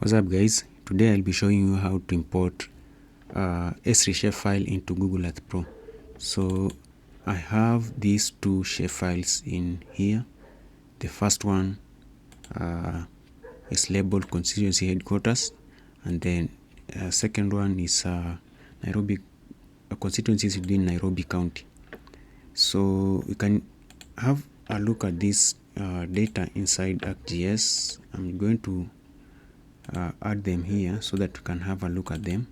What's up guys, today I'll be showing you how to import S3 Shapefile into Google Earth Pro. So I have these two shapefiles in here. The first one is labeled constituency headquarters, and then second one is Nairobi constituencies within Nairobi County. So you can have a look at this data inside ArcGIS. I'm going to add them here so that you can have a look at them.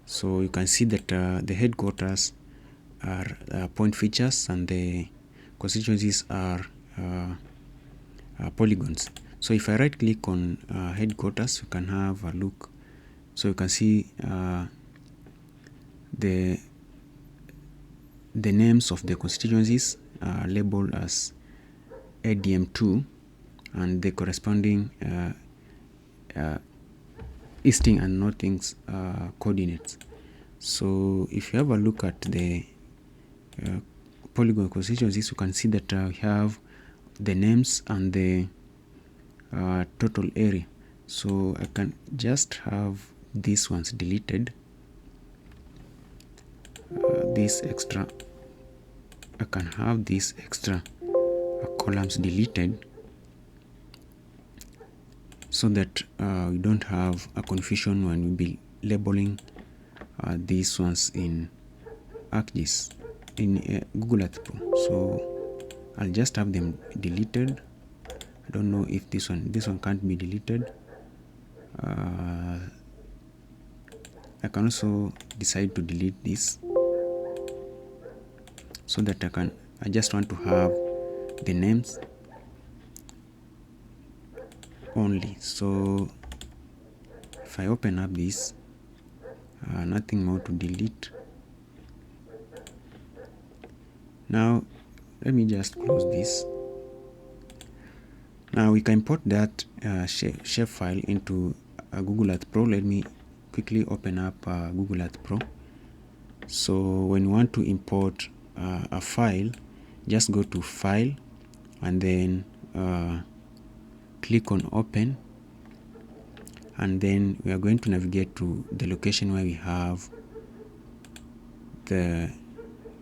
So you can see that the headquarters are point features and the constituencies are polygons. So if I right click on headquarters, you can have a look. So you can see the names of the constituencies are labeled as ADM2 and the corresponding easting and northing coordinates. So if you have a look at the polygon constituencies, you can see that we have the names and the total area. So I can just have these ones deleted. This extra, I can have these extra columns deleted, so that we don't have a confusion when we be labeling these ones in ArcGIS in Google Earth Pro. So I'll just have them deleted. I don't know if this one can't be deleted. I can also decide to delete this, so that I just want to have the names only. So if I open up this, nothing more to delete. Now let me just close this. Now we can import that shapefile into Google Earth Pro. Let me quickly open up Google Earth Pro. So when you want to import a file, just go to File and then click on Open, and then we are going to navigate to the location where we have the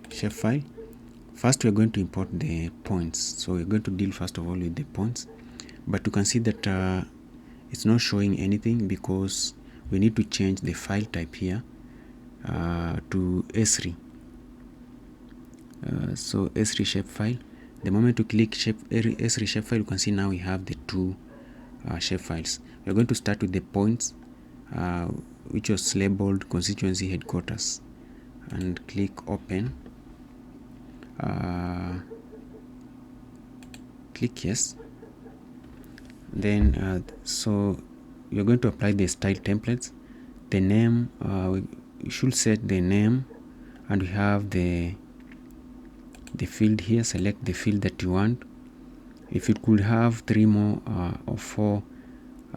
shapefile. First, we are going to import the points. So we're going to deal first of all with the points, but you can see that it's not showing anything because we need to change the file type here to S3. So S3 shapefile. The moment you click S3 shapefile, you can see now we have the two shapefiles. We're going to start with the points, which was labeled constituency headquarters, and click Open. Click Yes. Then so you're going to apply the style templates. The name, we should set the name, and we have the field here. Select the field that you want. If you could have 3 more or 4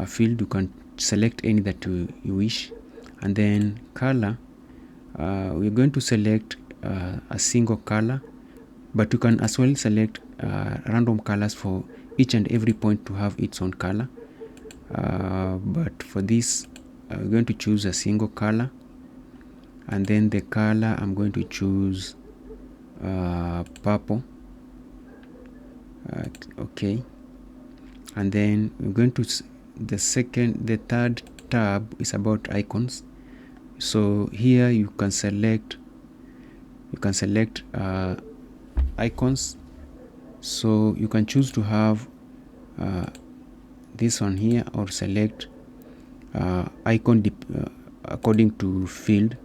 field, you can select any that you wish. And then color, we're going to select a single color, but you can as well select random colors for each and every point to have its own color. But for this, we're going to choose a single color, and then the color I'm going to choose purple. Okay, and then we're going to the third tab is about icons. So here you can select icons. So you can choose to have this one here, or select icon according to field,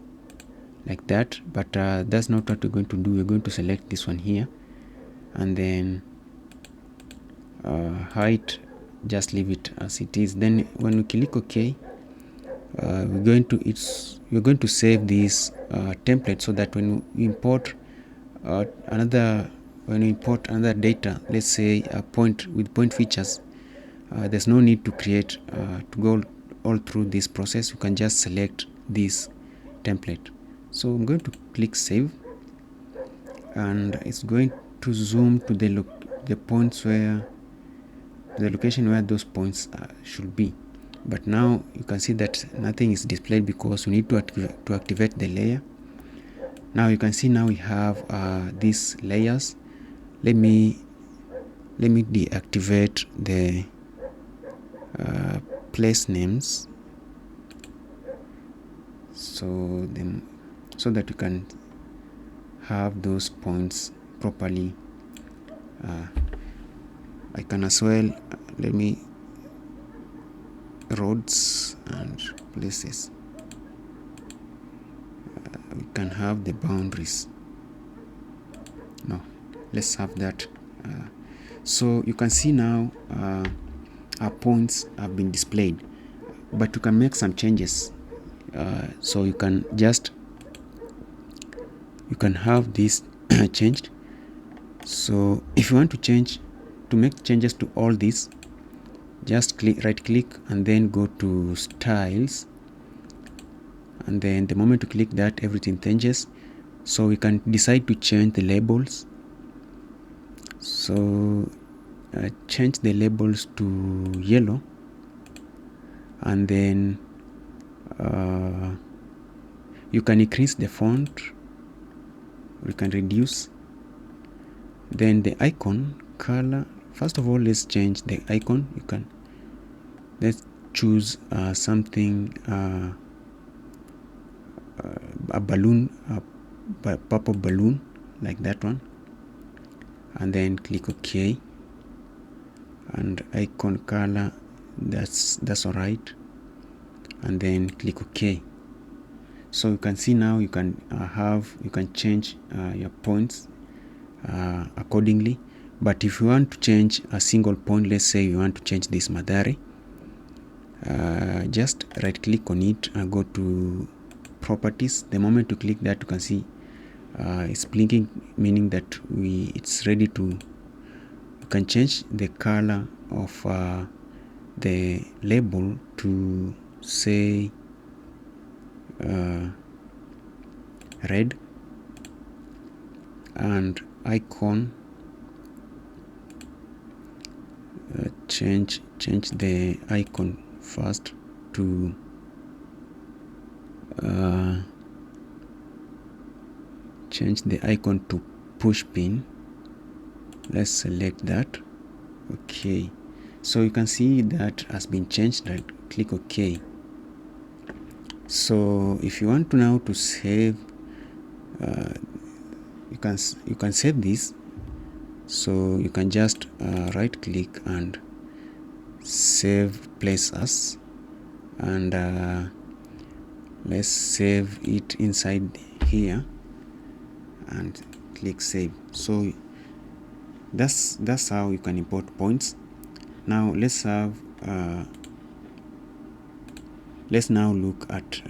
like that. But that's not what we're going to do. We're going to select this one here, and then height, just leave it as it is. Then when we click OK, we're going to save this template, so that when we import another data, let's say a point with point features, there's no need to create to go all through this process. You can just select this template. So I'm going to click Save, and it's going to zoom to the points where the location where those points should be. But now you can see that nothing is displayed because we need to activate the layer. Now you can see now we have these layers. Let me deactivate the place names so that you can have those points properly. I can as well let me roads and places. We can have the boundaries. No, let's have that. So you can see now our points have been displayed, but you can make some changes. So you can have this changed. So if you want to make changes to all this, just right click and then go to styles, and then the moment you click that, everything changes. So we can decide to change the labels. So change the labels to yellow, and then you can increase the font, we can reduce. Then the icon color, first of all, let's change the icon. Let's choose something, a balloon, a purple balloon like that one, and then click OK. And icon color, that's all right, and then click OK. So you can see now you can change your points accordingly. But if you want to change a single point, let's say you want to change this Madare, just right click on it and go to properties. The moment you click that, you can see it's blinking, meaning that it's ready to. You can change the color of the label to say red, and icon, change the icon first to change the icon to push pin. Let's select that. Okay, so you can see that has been changed. Right click OK. So if you want to now to save, you can save this. So you can just right click and save place as, and let's save it inside here and click save. So that's how you can import points. Now let's now look at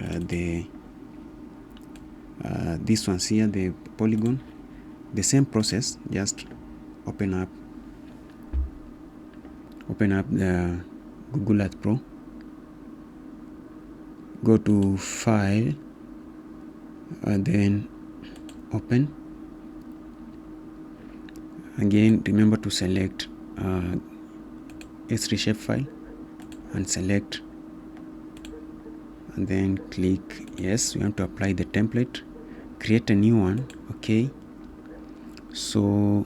these ones here, the polygon. The same process, just open up the Google Earth Pro, go to file, and then open. Again, remember to select S3 Shapefile and select, and then click yes. We want to apply the template, create a new one. Okay, so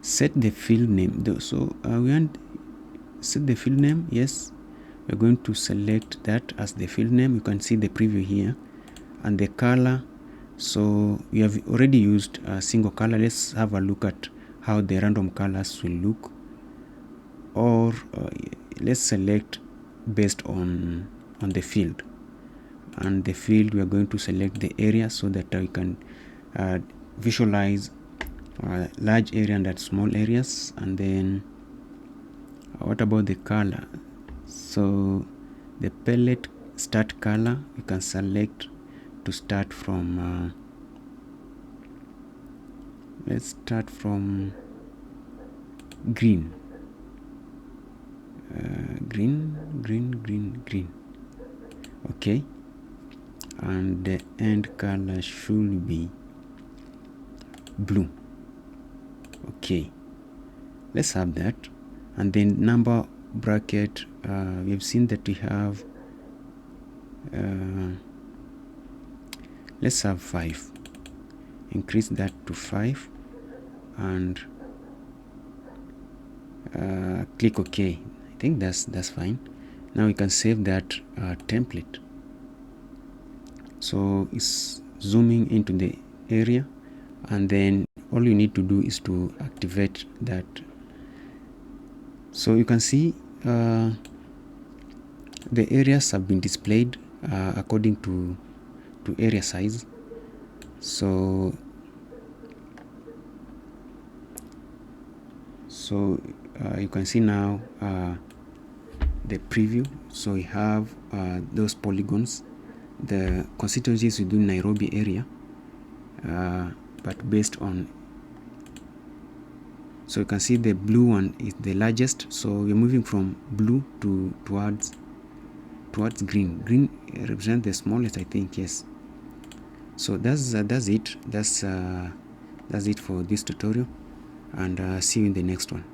set the field name. So we want set the field name. Yes, we're going to select that as the field name. You can see the preview here, and the color. So we have already used a single color. Let's have a look at how the random colors will look, or let's select based on the field. And the field, we are going to select the area so that we can visualize large area and small areas. And then what about the color? So the palette start color, we can select to start from let's start from green. Green. Okay, and the end color should be blue. Okay, let's have that. and then number bracket, we've seen that we have let's have 5. Increase that to 5 and click OK. I think that's fine. Now we can save that template. So it's zooming into the area, and then all you need to do is to activate that. So you can see the areas have been displayed according to area size. So you can see now the preview. So we have those polygons, the constituencies within Nairobi area, but based on, so you can see the blue one is the largest. So we're moving from blue towards green. Green represents the smallest, I think. Yes. So that's it. That's it for this tutorial, and see you in the next one.